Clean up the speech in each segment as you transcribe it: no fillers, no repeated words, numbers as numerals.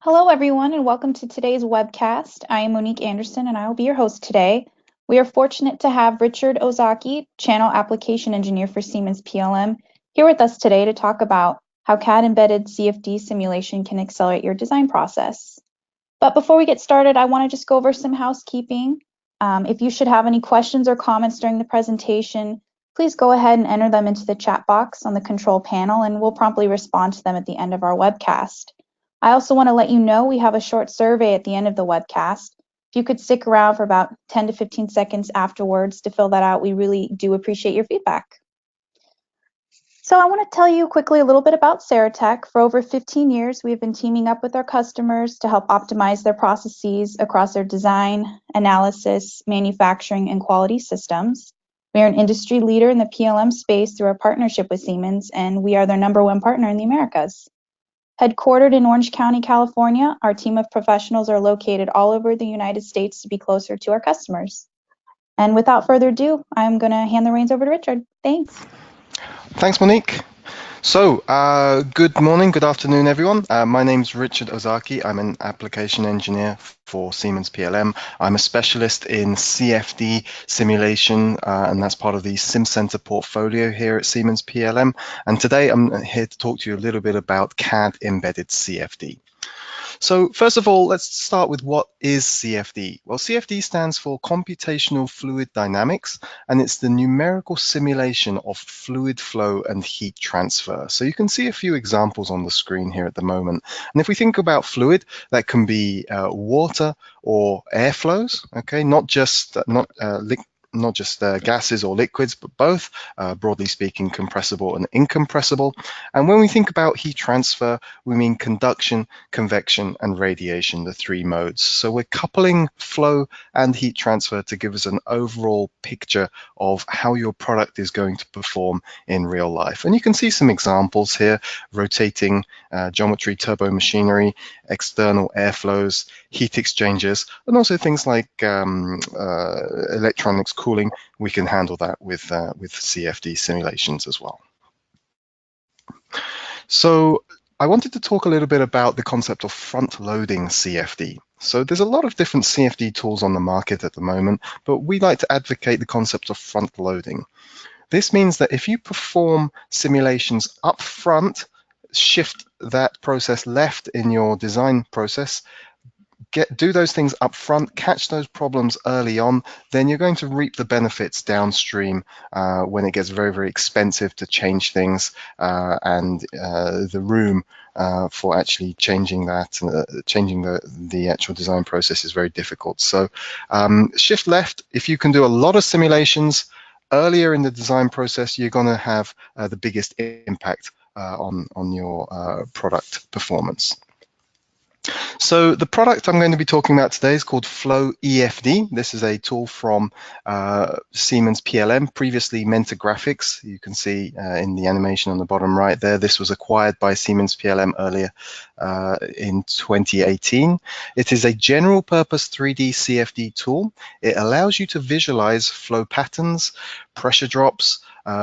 Hello, everyone, and welcome to today's webcast. I am Monique Anderson, and I will be your host today. We are fortunate to have Richard Ozaki, Channel Application Engineer for Siemens PLM, here with us today to talk about how CAD embedded CFD simulation can accelerate your design process. But before we get started, I want to just go over some housekeeping. If you should have any questions or comments during the presentation, please go ahead and enter them into the chat box on the control panel, and we'll promptly respond to them at the end of our webcast. I also want to let you know we have a short survey at the end of the webcast. If you could stick around for about 10 to 15 seconds afterwards to fill that out, we really do appreciate your feedback. So I want to tell you quickly a little bit about Saratech. For over 15 years, we've been teaming up with our customers to help optimize their processes across their design, analysis, manufacturing, and quality systems. We are an industry leader in the PLM space through our partnership with Siemens, and we are their #1 partner in the Americas. Headquartered in Orange County, California, our team of professionals are located all over the United States to be closer to our customers. And without further ado, I'm going to hand the reins over to Richard. Thanks. Thanks, Monique. So, good morning, good afternoon, everyone. My name's Richard Ozaki. I'm an application engineer for Siemens PLM. I'm a specialist in CFD simulation, and that's part of the SimCenter portfolio here at Siemens PLM. And today I'm here to talk to you a little bit about CAD embedded CFD. So first of all, let's start with what is CFD? Well, CFD stands for Computational Fluid Dynamics, and it's the numerical simulation of fluid flow and heat transfer. So you can see a few examples on the screen here at the moment. And if we think about fluid, that can be water or air flows, okay, not just gases or liquids, but both, broadly speaking, compressible and incompressible. And when we think about heat transfer, we mean conduction, convection, and radiation, the three modes. So we're coupling flow and heat transfer to give us an overall picture of how your product is going to perform in real life. And you can see some examples here: rotating geometry, turbo machinery, external airflows, heat exchangers, and also things like electronics cooling. We can handle that with CFD simulations as well. So I wanted to talk a little bit about the concept of front-loading CFD. So there's a lot of different CFD tools on the market at the moment, but we like to advocate the concept of front-loading. This means that if you perform simulations up front, shift that process left in your design process, do those things up front, catch those problems early on, then you're going to reap the benefits downstream when it gets very, very expensive to change things, and the room for actually changing that, changing the actual design process is very difficult. So shift left. If you can do a lot of simulations earlier in the design process, you're going to have the biggest impact on your product performance. So the product I'm going to be talking about today is called Flow EFD. This is a tool from Siemens PLM, previously Mentor Graphics. You can see in the animation on the bottom right there, this was acquired by Siemens PLM earlier in 2018. It is a general purpose 3D CFD tool. It allows you to visualize flow patterns, pressure drops,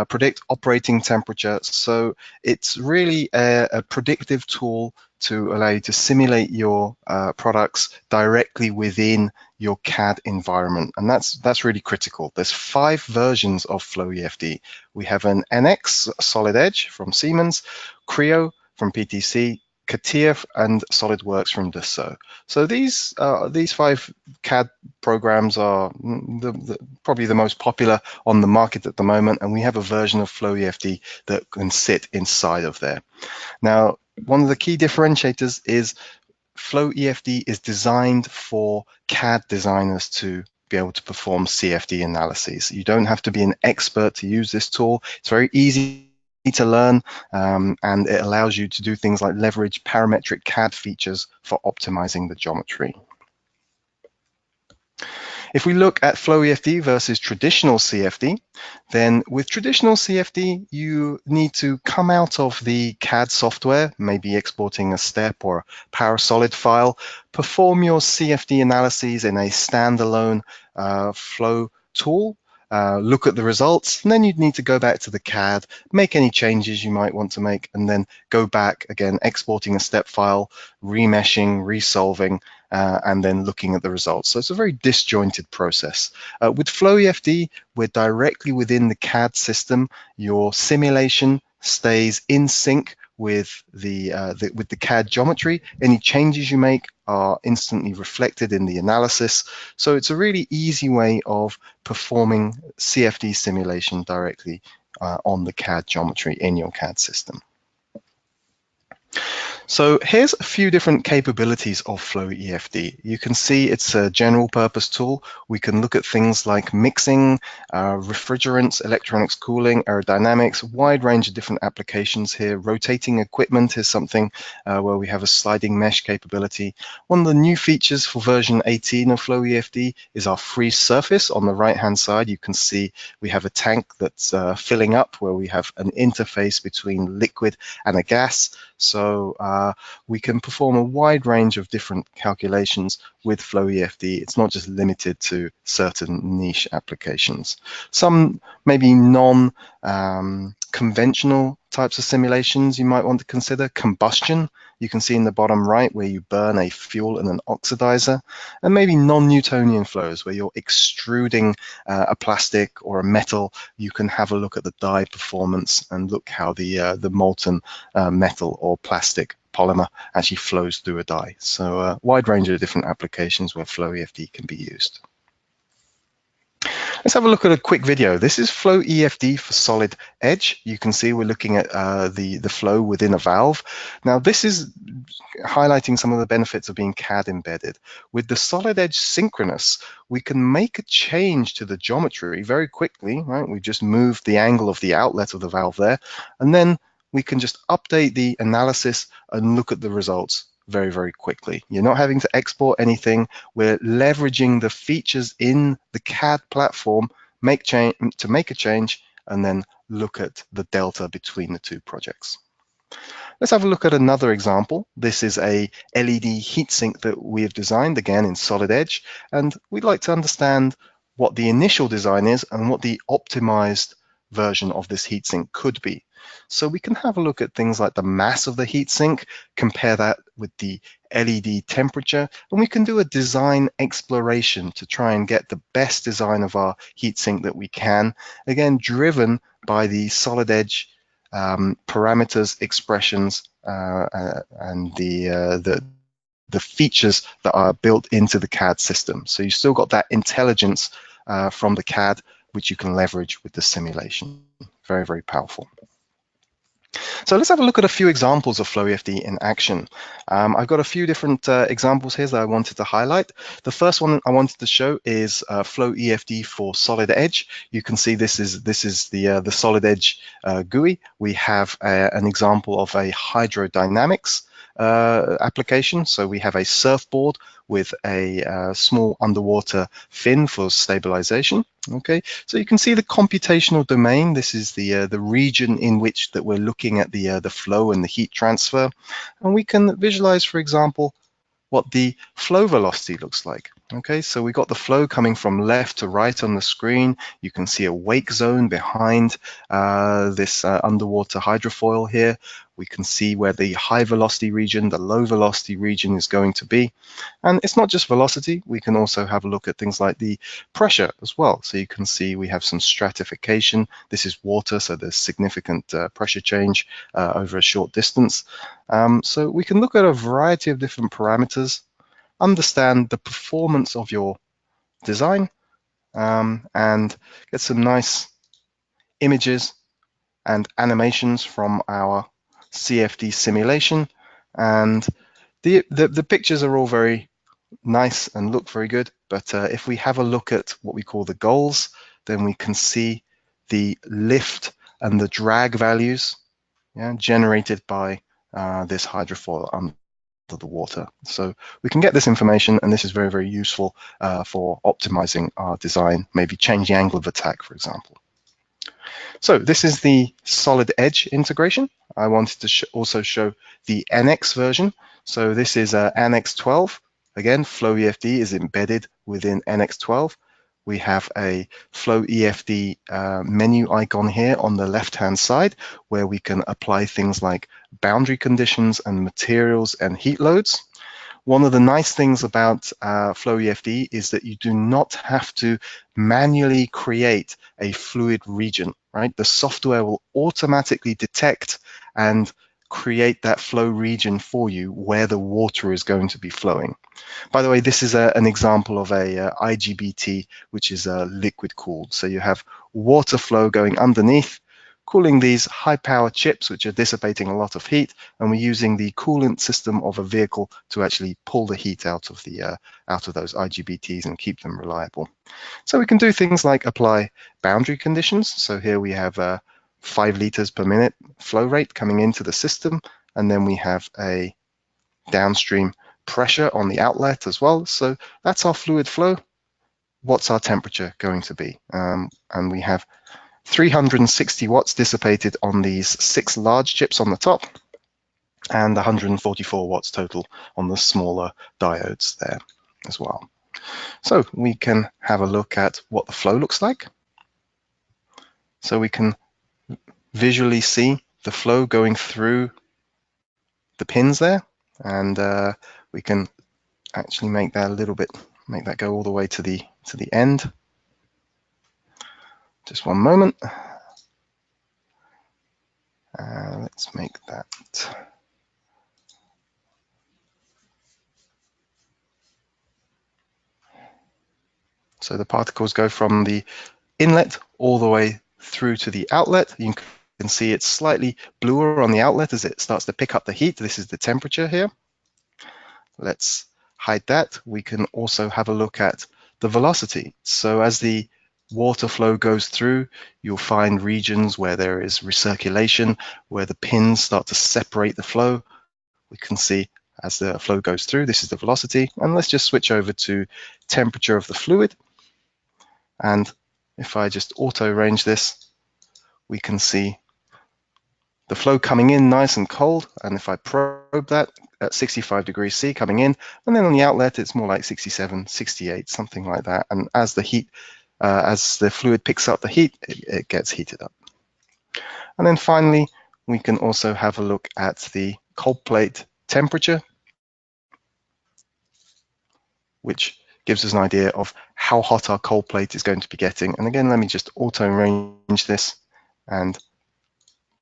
predict operating temperature. So it's really a predictive tool to allow you to simulate your products directly within your CAD environment. And that's really critical. There's 5 versions of Flow EFD. We have an NX Solid Edge from Siemens, Creo from PTC, CATIA, and SolidWorks from Dassault. So these 5 CAD programs are probably the most popular on the market at the moment, and we have a version of Flow EFD that can sit inside of there. Now, one of the key differentiators is Flow EFD is designed for CAD designers to be able to perform CFD analyses. You don't have to be an expert to use this tool. It's very easy to learn, and it allows you to do things like leverage parametric CAD features for optimizing the geometry. If we look at Flow EFD versus traditional CFD, then with traditional CFD, you need to come out of the CAD software, maybe exporting a step or a PowerSolid file, perform your CFD analyses in a standalone flow tool, look at the results, and then you'd need to go back to the CAD, make any changes you might want to make, and then go back again, exporting a step file, remeshing, resolving, and then looking at the results. So it's a very disjointed process. With Flow EFD, we're directly within the CAD system. Your simulation stays in sync with the CAD geometry. Any changes you make are instantly reflected in the analysis. So it's a really easy way of performing CFD simulation directly on the CAD geometry in your CAD system. So here's a few different capabilities of Flow EFD. You can see it's a general purpose tool. We can look at things like mixing, refrigerants, electronics cooling, aerodynamics, wide range of different applications here. Rotating equipment is something where we have a sliding mesh capability. One of the new features for version 18 of Flow EFD is our freeze surface. On the right hand side, you can see we have a tank that's filling up where we have an interface between liquid and a gas. So we can perform a wide range of different calculations with Flow EFD. It's not just limited to certain niche applications. Some maybe non-conventional types of simulations you might want to consider. Combustion, you can see in the bottom right where you burn a fuel and an oxidizer, and maybe non-Newtonian flows where you're extruding a plastic or a metal. You can have a look at the die performance and look how the molten metal or plastic polymer actually flows through a die. So a wide range of different applications where Flow EFD can be used. Let's have a look at a quick video. This is Flow EFD for Solid Edge. You can see we're looking at the flow within a valve. Now this is highlighting some of the benefits of being CAD embedded. With the Solid Edge synchronous, we can make a change to the geometry very quickly, right? We just move the angle of the outlet of the valve there, and then we can just update the analysis and look at the results very, very quickly. You're not having to export anything. We're leveraging the features in the CAD platform to make a change and then look at the delta between the two projects. Let's have a look at another example. This is a LED heatsink that we have designed, again in Solid Edge, and we'd like to understand what the initial design is and what the optimized version of this heatsink could be. So we can have a look at things like the mass of the heatsink, compare that with the LED temperature, and we can do a design exploration to try and get the best design of our heatsink that we can, again driven by the Solid Edge parameters, expressions, and the features that are built into the CAD system. So you've still got that intelligence from the CAD, which you can leverage with the simulation. Very, very powerful. So let's have a look at a few examples of Flow EFD in action. I've got a few different examples here that I wanted to highlight. The first one I wanted to show is Flow EFD for Solid Edge. You can see this is the Solid Edge GUI. We have an example of a hydrodynamics application. So we have a surfboard with a small underwater fin for stabilization. Okay, so you can see the computational domain. This is the region in which that we're looking at the flow and the heat transfer, and we can visualize, for example, what the flow velocity looks like. Okay, so we got the flow coming from left to right on the screen. You can see a wake zone behind this underwater hydrofoil here. We can see where the high velocity region, the low velocity region is going to be. And it's not just velocity, we can also have a look at things like the pressure as well. So you can see we have some stratification. This is water, so there's significant pressure change over a short distance. So we can look at a variety of different parameters, understand the performance of your design, and get some nice images and animations from our CFD simulation. And the pictures are all very nice and look very good, but if we have a look at what we call the goals, then we can see the lift and the drag values generated by this hydrofoil under the water. So we can get this information, and this is very, very useful for optimizing our design, maybe change the angle of attack, for example. So this is the Solid Edge integration. I wanted to also show the NX version. So this is NX 12. Again, Flow EFD is embedded within NX 12. we have a Flow EFD menu icon here on the left-hand side, where we can apply things like boundary conditions and materials and heat loads. One of the nice things about Flow EFD is that you do not have to manually create a fluid region, right? The software will automatically detect and create that flow region for you where the water is going to be flowing. By the way, this is an example of a IGBT, which is liquid cooled. So you have water flow going underneath, cooling these high power chips, which are dissipating a lot of heat, and we're using the coolant system of a vehicle to actually pull the heat out of those IGBTs and keep them reliable. So we can do things like apply boundary conditions. So here we have 5 liters per minute flow rate coming into the system, and then we have a downstream pressure on the outlet as well. So that's our fluid flow. What's our temperature going to be? And we have 360 watts dissipated on these 6 large chips on the top, and 144 watts total on the smaller diodes there as well. So we can have a look at what the flow looks like. So we can visually see the flow going through the pins there, and we can actually make that a little bit, make that go all the way to the end. Just one moment. Let's make that. So the particles go from the inlet all the way through to the outlet. You can see it's slightly bluer on the outlet as it starts to pick up the heat. This is the temperature here. Let's hide that. We can also have a look at the velocity. So as the water flow goes through, you'll find regions where there is recirculation, where the pins start to separate the flow. We can see as the flow goes through, this is the velocity. And let's just switch over to temperature of the fluid. And if I just auto range this, we can see the flow coming in nice and cold. And if I probe that at 65 degrees C coming in, and then on the outlet, it's more like 67, 68, something like that. And as the heat, as the fluid picks up the heat, it gets heated up. And then finally, we can also have a look at the cold plate temperature, which gives us an idea of how hot our cold plate is going to be getting. And again, let me just auto range this, and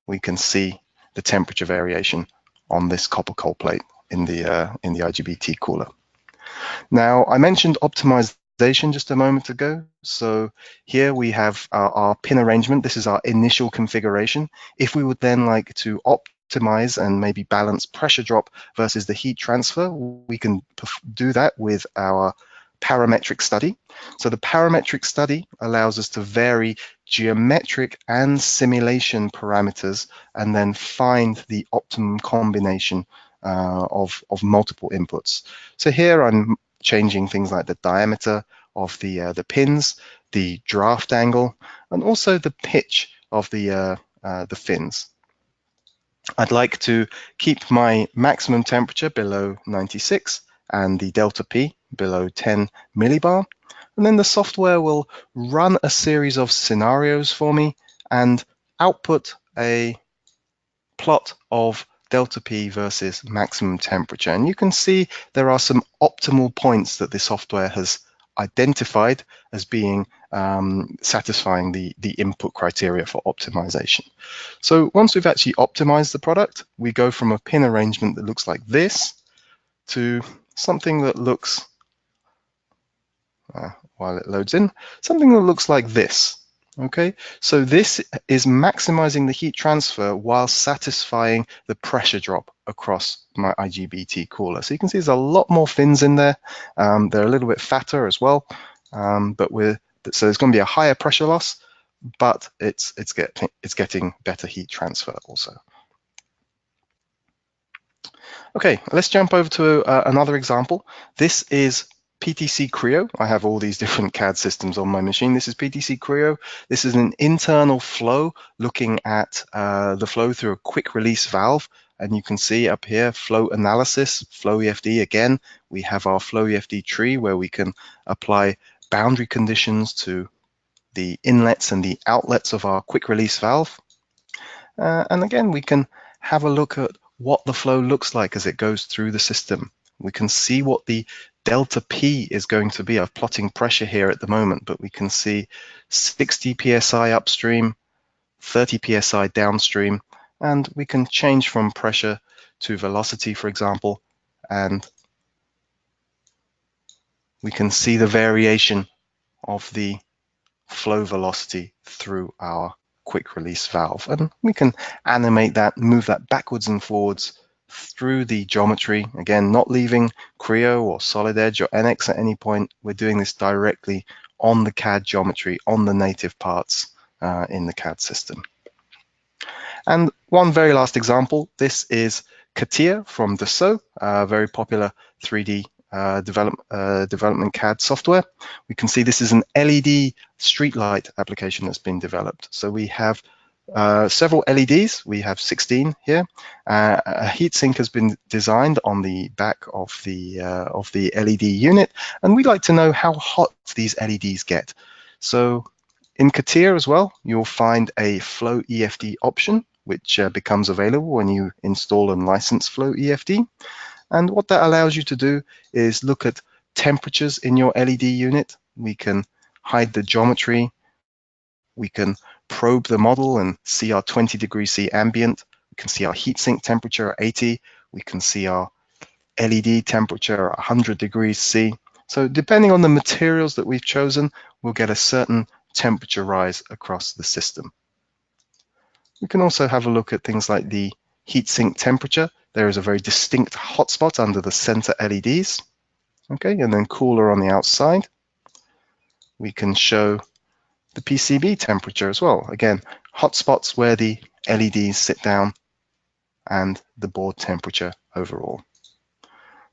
we can see the temperature variation on this copper cold plate in the IGBT cooler. Now, I mentioned optimization just a moment ago. So here we have our pin arrangement. This is our initial configuration. If we would then like to optimize and maybe balance pressure drop versus the heat transfer, we can do that with our parametric study. So the parametric study allows us to vary geometric and simulation parameters and then find the optimum combination of multiple inputs. So here I'm changing things like the diameter of the pins, the draft angle, and also the pitch of the fins. I'd like to keep my maximum temperature below 96 and the delta P below 10 millibar. And then the software will run a series of scenarios for me and output a plot of delta P versus maximum temperature. And you can see there are some optimal points that the software has identified as being satisfying the input criteria for optimization. So once we've actually optimized the product, we go from a pin arrangement that looks like this to something that looks, while it loads in, something that looks like this. Okay, so this is maximizing the heat transfer while satisfying the pressure drop across my IGBT cooler. So you can see there's a lot more fins in there. They're a little bit fatter as well, so there's going to be a higher pressure loss, but it's getting better heat transfer also. Okay, let's jump over to another example. This is PTC Creo. I have all these different CAD systems on my machine. This is PTC Creo. This is an internal flow looking at the flow through a quick release valve. And you can see up here, flow analysis, Flow EFD. Again, we have our Flow EFD tree where we can apply boundary conditions to the inlets and the outlets of our quick release valve. And again, we can have a look at what the flow looks like as it goes through the system. We can see what the delta P is going to be. I'm plotting pressure here at the moment, but we can see 60 psi upstream, 30 psi downstream, and we can change from pressure to velocity, for example, and we can see the variation of the flow velocity through our quick release valve. And we can animate that, move that backwards and forwards through the geometry. Again, not leaving Creo or Solid Edge or NX at any point. We're doing this directly on the CAD geometry, on the native parts in the CAD system. And one very last example, this is CATIA from Dassault, a very popular 3D development CAD software. We can see this is an LED streetlight application that's been developed. So we have several LEDs. We have 16 here. A heatsink has been designed on the back of the LED unit, and we'd like to know how hot these LEDs get. So in CATIA as well, you'll find a Flow EFD option, which becomes available when you install and license Flow EFD. And what that allows you to do is look at temperatures in your LED unit. We can hide the geometry. We can probe the model and see our 20 degrees C ambient. We can see our heatsink temperature at 80. We can see our LED temperature at 100 degrees C. So depending on the materials that we've chosen, we'll get a certain temperature rise across the system. We can also have a look at things like the heatsink temperature. There is a very distinct hotspot under the center LEDs, okay, and then cooler on the outside. We can show the PCB temperature as well. Again, hotspots where the LEDs sit down and the board temperature overall.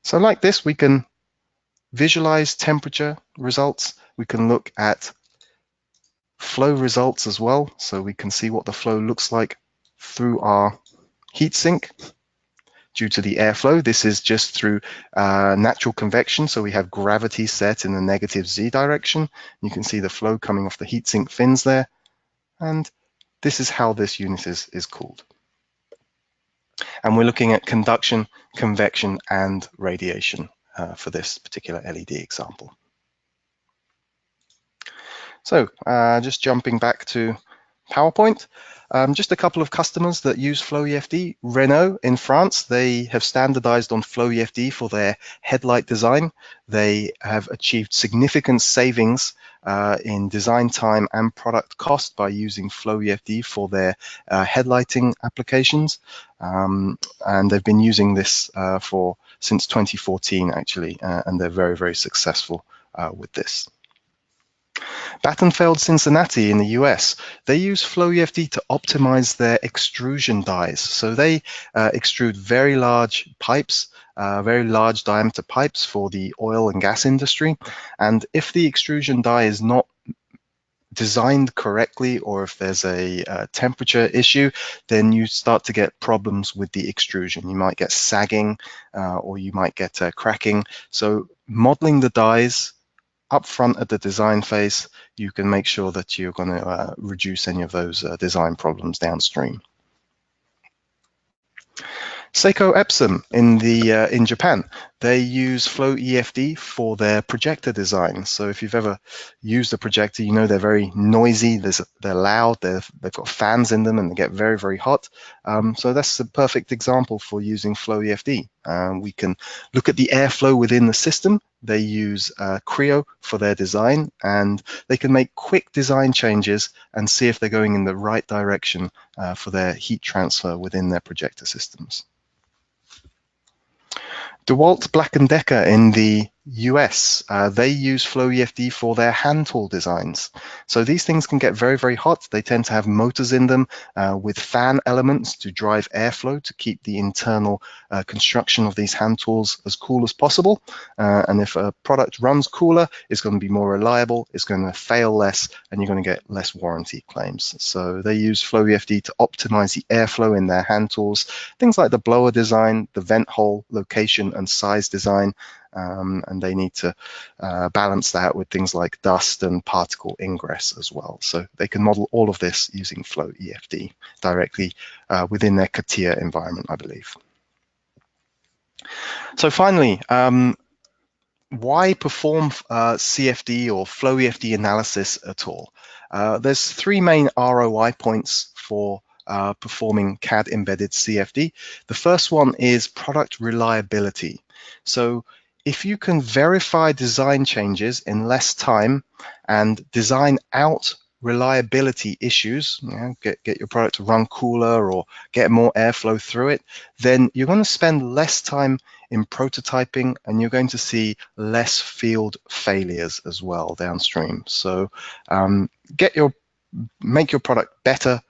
So like this, we can visualize temperature results. We can look at flow results as well, so we can see what the flow looks like through our heatsink due to the airflow. This is just through natural convection, so we have gravity set in the negative Z direction. You can see the flow coming off the heatsink fins there, and this is how this unit is cooled. And we're looking at conduction, convection, and radiation for this particular LED example. So just jumping back to PowerPoint, just a couple of customers that use Flow EFD. Renault in France, they have standardized on Flow EFD for their headlight design. They have achieved significant savings in design time and product cost by using Flow EFD for their headlighting applications. And they've been using this since 2014 actually, and they're very, very successful with this. Battenfeld Cincinnati in the US, they use Flow EFD to optimize their extrusion dies. So they extrude very large pipes, very large diameter pipes for the oil and gas industry. And if the extrusion die is not designed correctly, or if there's a temperature issue, then you start to get problems with the extrusion. You might get sagging or you might get cracking. So modeling the dies up front at the design phase, you can make sure that you're going to reduce any of those design problems downstream. Seiko Epson in Japan, they use Flow EFD for their projector design. So if you've ever used a projector, you know they're very noisy, they're loud, they've got fans in them, and they get very, very hot. So that's a perfect example for using Flow EFD. We can look at the airflow within the system. They use Creo for their design, and they can make quick design changes and see if they're going in the right direction for their heat transfer within their projector systems. DeWalt Black & Decker in the US, they use Flow EFD for their hand tool designs. So these things can get very, very hot. They tend to have motors in them with fan elements to drive airflow to keep the internal construction of these hand tools as cool as possible. And if a product runs cooler, it's going to be more reliable, it's going to fail less, and you're going to get less warranty claims. So they use Flow EFD to optimize the airflow in their hand tools, things like the blower design, the vent hole location and size design, and they need to balance that with things like dust and particle ingress as well. So they can model all of this using Flow EFD directly within their CATIA environment, I believe. So finally, why perform CFD or Flow EFD analysis at all? There's three main ROI points for performing CAD embedded CFD. The first one is product reliability. So if you can verify design changes in less time and design out reliability issues, get your product to run cooler or get more airflow through it, then you're going to spend less time in prototyping and you're going to see less field failures as well downstream. So make your product better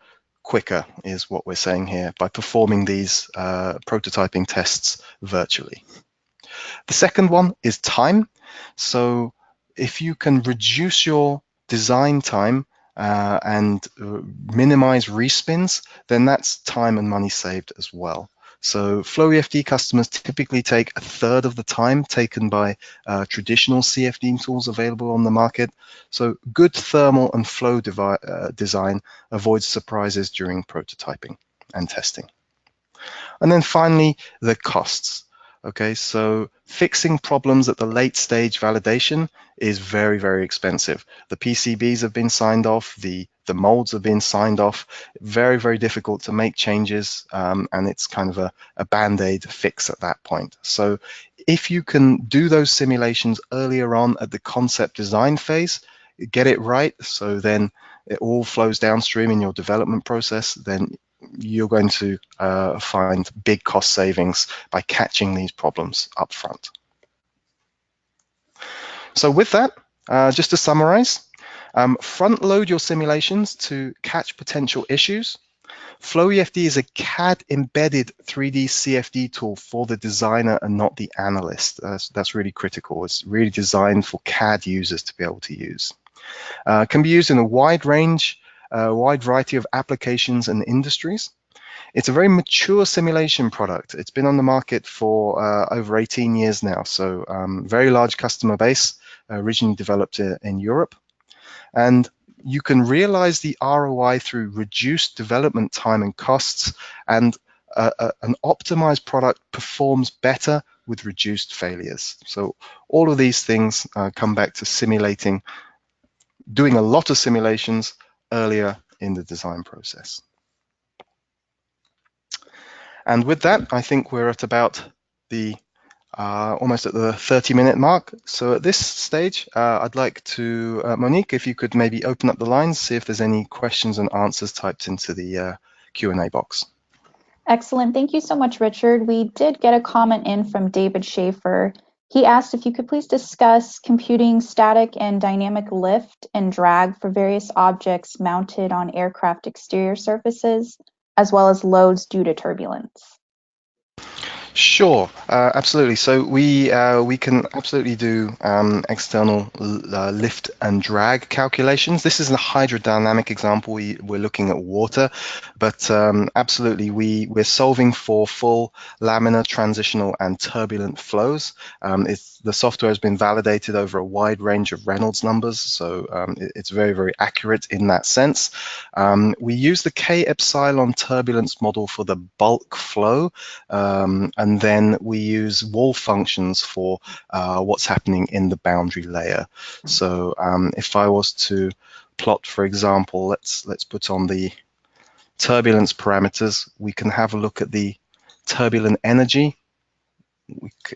quicker is what we're saying here by performing these prototyping tests virtually. The second one is time. So if you can reduce your design time and minimize respins, then that's time and money saved as well. So Flow EFD customers typically take a third of the time taken by traditional CFD tools available on the market. So good thermal and flow design avoids surprises during prototyping and testing. And then finally, the costs. Okay, so fixing problems at the late stage validation is very, very expensive. The PCBs have been signed off, the molds have been signed off. Very, very difficult to make changes, and it's kind of a band-aid fix at that point. So if you can do those simulations earlier on at the concept design phase, get it right, so then it all flows downstream in your development process, then you're going to find big cost savings by catching these problems up front. So with that, just to summarize, front load your simulations to catch potential issues. Flow EFD is a CAD embedded 3D CFD tool for the designer and not the analyst. That's really critical. It's really designed for CAD users to be able to use. Can be used in a wide variety of applications and industries. It's a very mature simulation product. It's been on the market for over 18 years now, so very large customer base, originally developed in Europe. And you can realize the ROI through reduced development time and costs, and an optimized product performs better with reduced failures. So all of these things come back to simulating, doing a lot of simulations earlier in the design process. And with that, I think we're at about the almost at the 30-minute mark. So at this stage, I'd like to, Monique, if you could maybe open up the lines, see if there's any questions and answers typed into the Q&A box. Excellent. Thank you so much, Richard. We did get a comment in from David Schaefer. He asked if you could please discuss computing static and dynamic lift and drag for various objects mounted on aircraft exterior surfaces, as well as loads due to turbulence. Sure, absolutely. So we can absolutely do external lift and drag calculations. This is a hydrodynamic example. We're looking at water, but absolutely we're solving for full laminar, transitional, and turbulent flows. The software has been validated over a wide range of Reynolds numbers, so it's very, very accurate in that sense. We use the K epsilon turbulence model for the bulk flow. And then we use wall functions for what's happening in the boundary layer. So if I was to plot, for example, let's put on the turbulence parameters, we can have a look at the turbulent energy.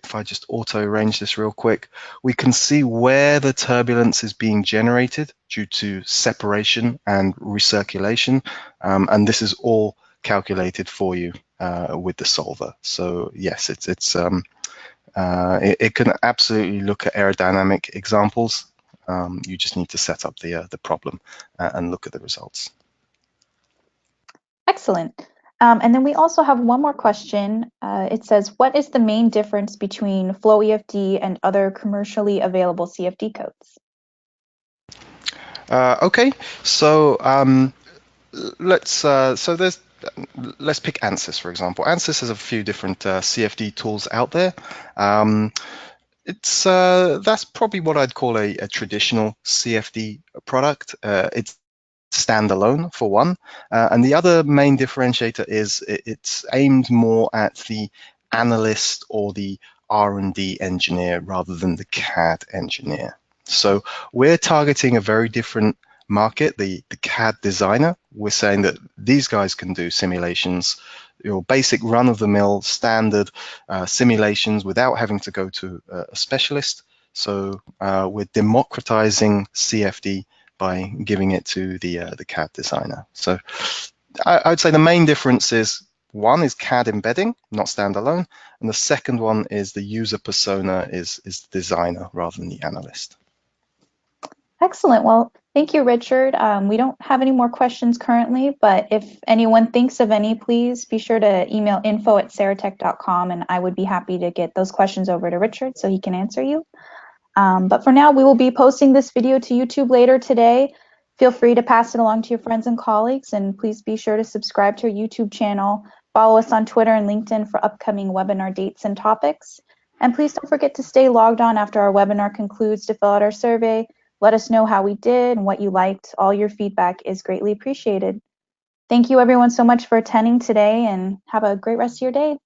If I just auto-arrange this real quick, we can see where the turbulence is being generated due to separation and recirculation. And this is all calculated for you with the solver. So yes, it can absolutely look at aerodynamic examples. You just need to set up the problem and look at the results. Excellent. And then we also have one more question. It says, what is the main difference between Flow EFD and other commercially available CFD codes? Okay, so let's pick ANSYS, for example. ANSYS has a few different CFD tools out there. That's probably what I'd call a traditional CFD product. It's standalone for one, and the other main differentiator is it's aimed more at the analyst or the R&D engineer rather than the CAD engineer. So we're targeting a very different market, the CAD designer. We're saying that these guys can do simulations, your basic run-of-the-mill standard simulations without having to go to a specialist. So we're democratizing CFD by giving it to the CAD designer. So I'd say the main difference is one is CAD embedding, not standalone, and the second one is the user persona is the designer rather than the analyst. Excellent. Well, thank you, Richard. We don't have any more questions currently, but if anyone thinks of any, please be sure to email info@saratech.com, and I would be happy to get those questions over to Richard so he can answer you. But for now, we will be posting this video to YouTube later today. Feel free to pass it along to your friends and colleagues, and please be sure to subscribe to our YouTube channel. Follow us on Twitter and LinkedIn for upcoming webinar dates and topics. And please don't forget to stay logged on after our webinar concludes to fill out our survey. Let us know how we did and what you liked. All your feedback is greatly appreciated. Thank you everyone so much for attending today, and have a great rest of your day.